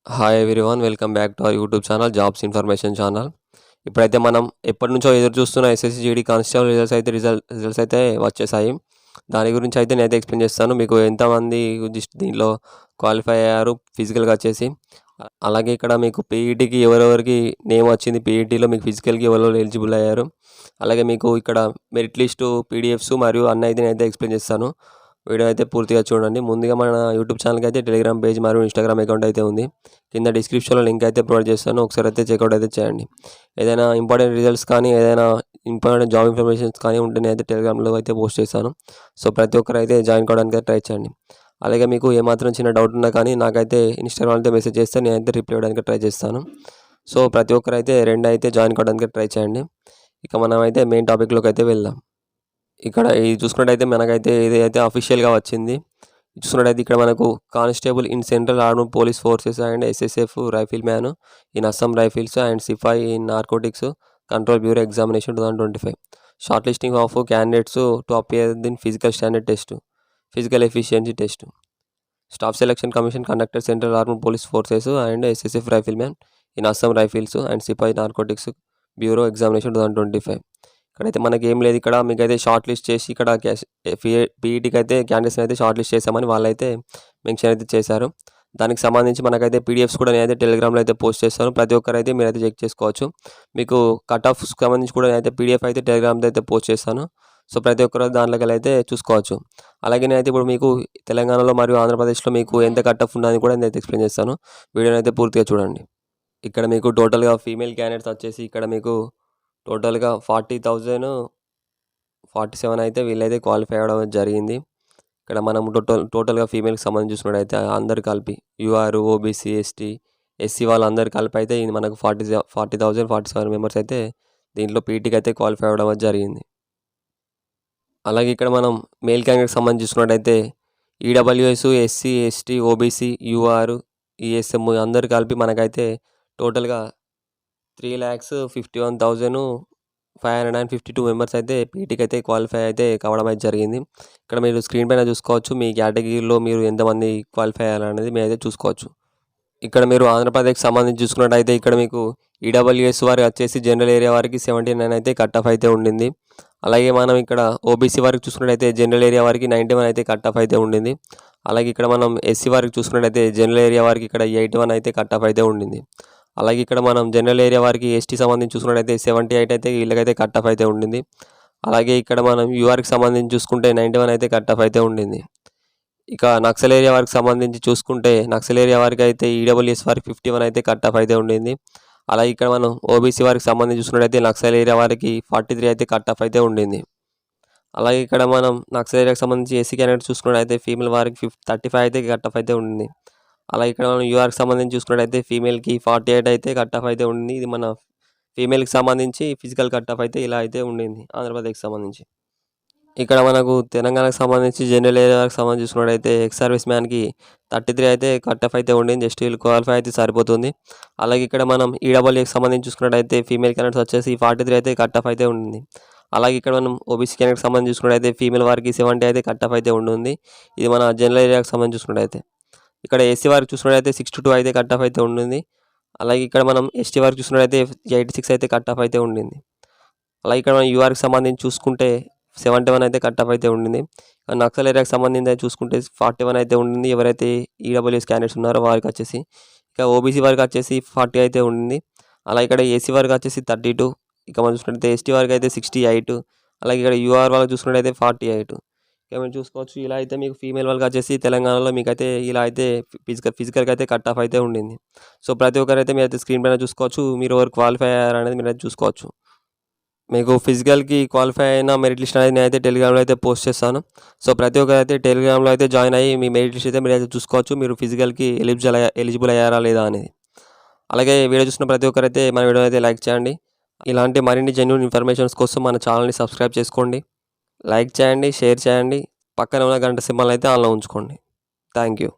Hi everyone, welcome back to our YouTube channel jobs information channel. ఇప్పుడైతే మనం ఎప్పటి నుంచో ఎదురు చూస్తున్న ఎస్ఎస్సి జీడీ కానిస్టేబుల్ రిజల్ట్స్ అయితే వచ్చేసాయి. దాని గురించి అయితే నేనైతే ఎక్స్ప్లెయిన్ చేస్తాను. మీకు ఎంతమంది జస్ట్ దీంట్లో క్వాలిఫై అయ్యారు ఫిజికల్గా వచ్చేసి, అలాగే ఇక్కడ మీకు పీఈటీకి ఎవరెవరికి నేమ్ వచ్చింది, పీఈటీలో మీకు ఫిజికల్కి ఎవరెవరు ఎలిజిబుల్ అయ్యారు, అలాగే మీకు ఇక్కడ మెరిట్ లిస్టు పీడిఎఫ్స్ మరియు అన్నీ అయితే నేనైతే ఎక్స్ప్లెయిన్ చేస్తాను. వీడియో అయితే పూర్తిగా చూడండి. ముందుగా మన యూట్యూబ్ ఛానల్కి అయితే టెలిగ్రామ్ పేజ్ మరియు ఇన్స్టాగ్రామ్ అకౌంట్ అయితే ఉంది. కింద డిస్క్రిప్షన్లో లింక్ అయితే ప్రొవైడ్ చేస్తాను, ఒకసారి అయితే చెక్అవుట్ అయితే చేయండి. ఏదైనా ఇంపార్టెంట్ రిజల్ట్స్ కానీ ఏదైనా ఇంపార్టెంట్ జాబ్ ఇన్ఫర్మేషన్స్ కానీ ఉంటే నేనైతే టెలిగ్రామ్లో అయితే పోస్ట్ చేస్తాను. సో ప్రతి ఒక్కరు అయితే జాయిన్ కావడానికి ట్రై చేయండి. అలాగే మీకు ఏమాత్రం చిన్న డౌట్ ఉన్నా కానీ నాకైతే ఇన్స్టాగ్రామ్ అయితే మెసేజ్ చేస్తే నేనైతే రిప్లై ఇవ్వడానికి ట్రై చేస్తాను. సో ప్రతి ఒక్కరు అయితే అయితే జాయిన్ కావడానికి ట్రై చేయండి. ఇక మనం అయితే మెయిన్ టాపిక్లోకి అయితే వెళ్దాం. ఇక్కడ ఇది చూసుకున్నట్టయితే మనకైతే ఇదైతే అఫీషియల్గా వచ్చింది. చూసుకున్నట్టయితే ఇక్కడ మనకు constable in central armed police forces and SSF rifleman in Assam rifles and sepoy in narcotics control bureau examination 2025. Short listing of candidates to appear in physical standard test, physical efficiency test. Staff selection commission conducted central armed police forces and SSF rifleman in Assam rifles and sepoy narcotics bureau examination 2025. ఇక్కడైతే మనకి ఏం లేదు, ఇక్కడ మీకైతే short list చేసి ఇక్కడ పీఈటీకి అయితే క్యాండిడేట్స్ని అయితే షార్ట్ లిస్ట్ చేసామని వాళ్ళైతే మెన్షన్ అయితే చేశారు. దానికి సంబంధించి మనకైతే పీడిఎఫ్స్ కూడా నేనైతే టెలిగ్రామ్లో అయితే పోస్ట్ చేస్తాను. ప్రతి ఒక్కరైతే మీరైతే చెక్ చేసుకోవచ్చు. మీకు కట్ ఆఫ్స్ సంబంధించి కూడా నేనైతే పీడిఎఫ్ అయితే టెలిగ్రామ్లో అయితే పోస్ట్ చేస్తాను. సో ప్రతి ఒక్కరు దాంట్లోకి అయితే చూసుకోవచ్చు. అలాగే నేనైతే ఇప్పుడు మీకు తెలంగాణలో మరియు ఆంధ్రప్రదేశ్లో మీకు ఎంత కట్ ఆఫ్ ఉన్నదని కూడా నేనైతే ఎక్స్ప్లెయిన్ చేస్తాను. వీడియోని అయితే పూర్తిగా చూడండి. ఇక్కడ మీకు టోటల్గా ఫీమేల్ క్యాండిడేట్స్ వచ్చేసి ఇక్కడ మీకు టోటల్గా 40,047 అయితే వీళ్ళైతే క్వాలిఫై అవ్వడం జరిగింది. ఇక్కడ మనం టోటల్గా ఫీమేల్కి సంబంధించి చూసుకున్నట్టయితే అందరు కలిపి యూఆర్, ఓబీసీ, ఎస్సీ వాళ్ళందరూ కలిపి అయితే ఇది మనకు 40,047 మెంబర్స్ అయితే దీంట్లో పీటీకి అయితే క్వాలిఫై అవ్వడం జరిగింది. అలాగే ఇక్కడ మనం మేల్ క్యాండిడేట్కి సంబంధించి చూసుకున్నట్టయితే EWS, SC, ST, OBC, UR, ESM అందరు కలిపి మనకైతే టోటల్గా 3,51,552 మెంబర్స్ అయితే పీటీకి అయితే క్వాలిఫై అయితే కావడం అయితే జరిగింది. ఇక్కడ మీరు స్క్రీన్ పైన చూసుకోవచ్చు, మీ కేటగిరీలో మీరు ఎంతమంది క్వాలిఫై అయ్యారనేది మీరు అయితే చూసుకోవచ్చు. ఇక్కడ మీరు ఆంధ్రప్రదేశ్కి సంబంధించి చూసుకున్నట్టయితే ఇక్కడ మీకు ఈడబ్ల్యూఎస్ వారికి వచ్చేసి జనరల్ ఏరియా వారికి 79 అయితే కట్ ఆఫ్ అయితే ఉండింది. అలాగే మనం ఇక్కడ ఓబీసీ వారికి చూసుకున్నట్టయితే జనరల్ ఏరియా వారికి 91 అయితే కట్ ఆఫ్ అయితే ఉండింది. అలాగే ఇక్కడ మనం ఎస్సీ వారికి చూసుకున్నట్టయితే జనరల్ ఏరియా వారికి ఇక్కడ 81 అయితే కట్ ఆఫ్ అయితే ఉండింది. అలాగే ఇక్కడ మనం జనరల్ ఏరియా వారికి ఎస్టీ సంబంధించి చూసుకున్నట్టయితే 78 అయితే వీళ్ళకైతే కట్ ఆఫ్ అయితే ఉండింది. అలాగే ఇక్కడ మనం యూఆర్కి సంబంధించి చూసుకుంటే 91 అయితే కట్ ఆఫ్ అయితే ఉండింది. ఇక నక్సల్ ఏరియా వారికి సంబంధించి చూసుకుంటే నక్సల్ ఏరియా వారికి అయితే ఈడబ్ల్యూఎస్ వారికి 51 అయితే కట్ ఆఫ్ అయితే ఉండింది. అలాగే ఇక్కడ మనం ఓబీసీ వారికి సంబంధించి చూసుకున్నట్టయితే నక్సల్ ఏరియా వారికి 43 అయితే కట్ ఆఫ్ అయితే ఉండింది. అలాగే ఇక్కడ మనం నక్సల్ ఏరియాకి సంబంధించి ఎస్సీ క్యాండిడేట్ చూసుకున్నట్టయితే ఫీమేల్ వారికి 35 అయితే కట్ ఆఫ్ అయితే ఉండింది. అలాగే ఇక్కడ మనం యూఆర్కి సంబంధించి చూసుకున్నట్టయితే ఫీమేల్కి 48 అయితే కట్ ఆఫ్ అయితే ఉండింది. ఇది మన ఫీమేల్కి సంబంధించి ఫిజికల్ కట్ ఆఫ్ అయితే ఇలా అయితే ఉండింది ఆంధ్రప్రదేశ్కి సంబంధించి. ఇక్కడ మనకు తెలంగాణకు సంబంధించి జనరల్ ఏరియాకి సంబంధించి చూసుకున్నట్టయితే ఎక్స్ సర్వీస్ మ్యాన్కి 33 అయితే కట్ ఆఫ్ అయితే ఉండింది. జస్ట్ వీళ్ళు క్వాలిఫై అయితే సరిపోతుంది. అలాగే ఇక్కడ మనం ఈడబ్ల్యూకి సంబంధించి చూసుకున్నట్టయితే ఫీమేల్ క్యాండిడేట్స్ వచ్చేసి 43 అయితే కట్ ఆఫ్ అయితే ఉండింది. అలాగే ఇక్కడ మనం ఓబీసీ క్యాండిడేట్కి సంబంధించి చూసుకున్నట్టయితే ఫీమేల్ వారికి 70 అయితే కట్ ఆఫ్ అయితే ఉంటుంది. ఇది మన జనరల్ ఏరియాకి సంబంధించి చూసుకున్నట్టయితే. ఇక్కడ ఎస్సీ వారికి చూసుకున్నట్టయితే 62 అయితే కట్ ఆఫ్ అయితే ఉండింది. అలాగే ఇక్కడ మనం ఎస్టీ వారికి చూసుకున్నట్టయితే 86 అయితే కట్ ఆఫ్ అయితే ఉండింది. అలాగే ఇక్కడ మనం యూఆర్కి సంబంధించి చూసుకుంటే 71 అయితే కట్ ఆఫ్ అయితే ఉండింది. నక్సల్ ఏరియాకి సంబంధించి చూసుకుంటే 41 అయితే ఉండింది. ఎవరైతే ఈడబ్ల్యూఎస్ క్యాండిడేట్స్ ఉన్నారో వారికి వచ్చేసి. ఇక ఓబీసీ వారికి వచ్చేసి 40 అయితే ఉండింది. అలాగే ఇక్కడ ఏసీ వారికి వచ్చేసి 32. ఇక మనం చూసుకున్నట్టయితే ఎస్టీ వారికి అయితే 68. అలాగే ఇక్కడ యూఆర్ వాళ్ళకి చూసుకున్నట్టయితే 48. ఇక మీరు చూసుకోవచ్చు. ఇలా అయితే మీకు ఫీమేల్ వాళ్ళకి వచ్చేసి తెలంగాణలో మీకైతే ఇలా అయితే ఫిజికల్గా అయితే కట్ ఆఫ్ అయితే ఉండింది. సో ప్రతి ఒక్కరైతే మీరైతే స్క్రీన్ పైన చూసుకోవచ్చు, మీరు ఎవరు క్వాలిఫై అయ్యారనేది మీరైతే చూసుకోవచ్చు. మీకు ఫిజికల్కి క్వాలిఫై అయిన మెరిట్ లిస్ట్ అనేది నేనైతే టెలిగ్రామ్లో అయితే పోస్ట్ చేస్తాను. సో ప్రతి ఒక్కరైతే టెలిగ్రామ్లో అయితే జాయిన్ అయ్యి మీ మెరిట్ లిస్ట్ అయితే మీరైతే చూసుకోవచ్చు, మీరు ఫిజికల్కి ఎలిజిబుల్ అయ్యారా లేదా అనేది. అలాగే వీడియో చూసిన ప్రతి ఒక్కరైతే మన వీడియో అయితే లైక్ చేయండి. ఇలాంటి మరిన్ని జెన్యూన్ ఇన్ఫర్మేషన్స్ కోసం మన ఛానల్ని సబ్స్క్రైబ్ చేసుకోండి, లైక్ చేయండి, షేర్ చేయండి, పక్కన ఉన్న గంట సింబల్ అయితే ఆన్లో ఉంచుకోండి. Thank you.